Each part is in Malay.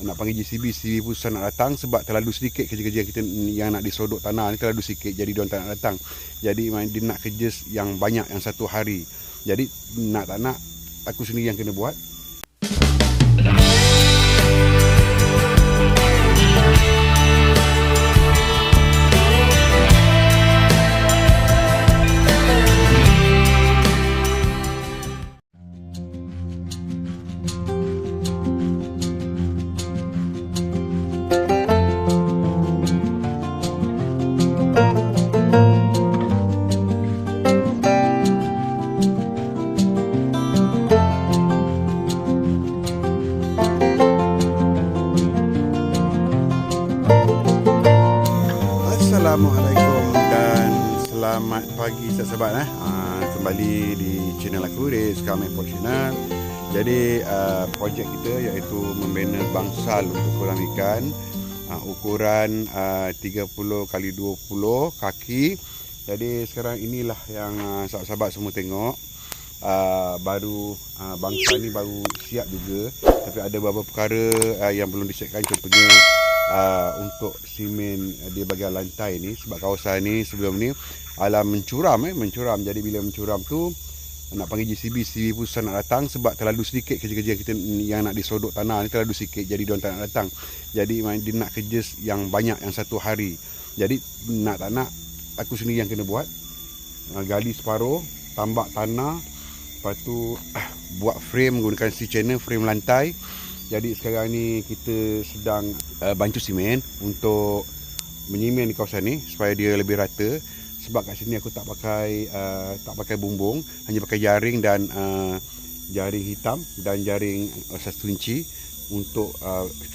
nak panggil JCB pun susah nak datang sebab terlalu sedikit kerja-kerja kita yang nak disodok tanah ni, terlalu sikit, jadi diorang tak nak datang. Jadi dia nak kerja yang banyak, yang satu hari. Jadi nak tak nak aku sendiri yang kena buat. Assalamualaikum dan selamat pagi sahabat-sahabat. Kembali di channel aku, di Skame Channel. Jadi projek kita iaitu membina bangsal untuk kolam ikan, ukuran 30x20 kaki. Jadi sekarang inilah yang sahabat-sahabat semua tengok. Baru bangsal ni baru siap juga, tapi ada beberapa perkara yang belum disiapkan. Contohnya untuk simen di bahagian lantai ni, sebab kawasan ni sebelum ni alam mencuram. Jadi bila mencuram tu nak panggil JCB pun susah nak datang sebab terlalu sedikit kerja-kerja kita yang nak disodok tanah ni, terlalu sikit, jadi diorang tak nak datang. Jadi dia nak kerja yang banyak, yang satu hari. Jadi nak tak nak aku sendiri yang kena buat. Gali separuh, tambak tanah, lepas tu buat frame menggunakan C-channel, frame lantai. Jadi sekarang ni kita sedang bancuh simen untuk menyimen di kawasan ni supaya dia lebih rata. Sebab kat sini aku tak pakai bumbung, hanya pakai jaring dan jaring hitam dan jaring satu inci untuk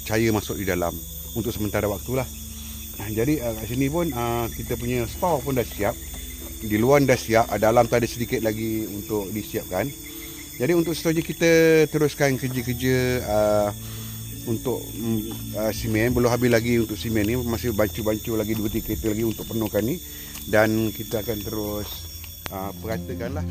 cahaya masuk di dalam untuk sementara waktulah. Jadi kat sini pun kita punya spaw pun dah siap. Di luar dah siap, dalam tu ada sedikit lagi untuk disiapkan. Jadi untuk seterusnya kita teruskan kerja-kerja untuk simen. Belum habis lagi untuk simen ni, masih bancu-bancu lagi 2-3 kereta lagi untuk penuhkan ni. Dan kita akan terus peratakan lah.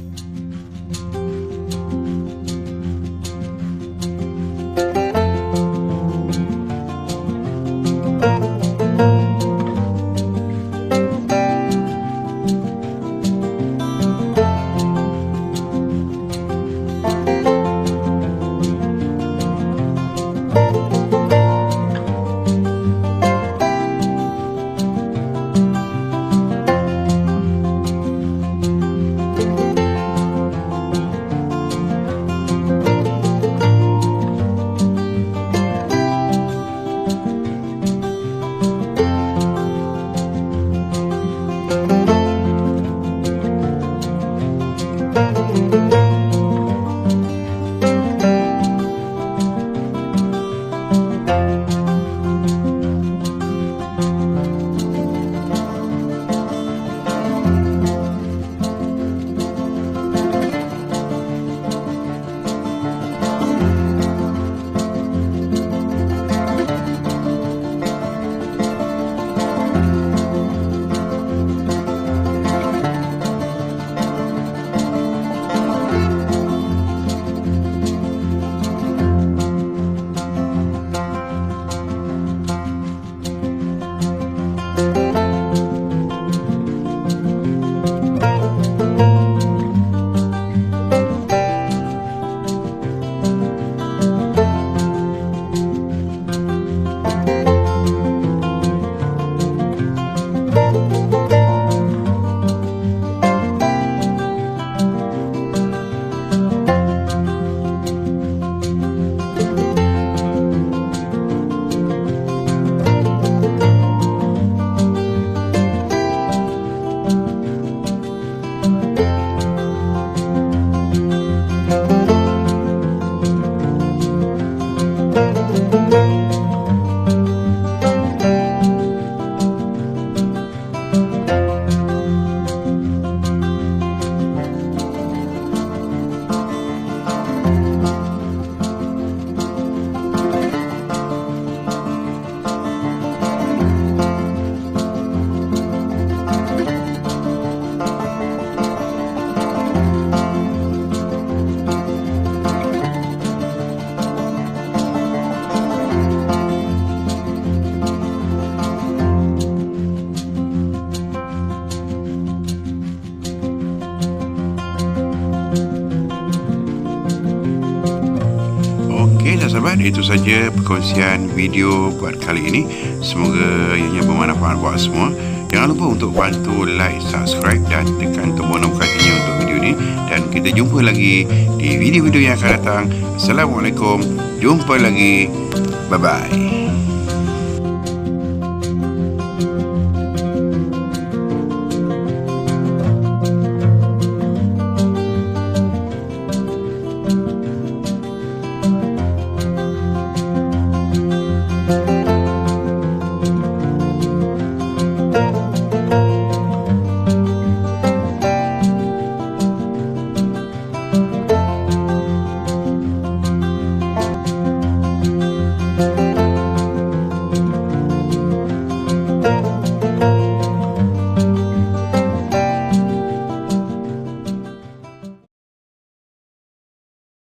itu saja perkongsian video buat kali ini. Semoga ianya bermanfaat buat semua. Jangan lupa untuk bantu like, subscribe dan tekan tombol notifikasinya untuk video ini. Dan kita jumpa lagi di video-video yang akan datang. Assalamualaikum. Jumpa lagi. Bye-bye.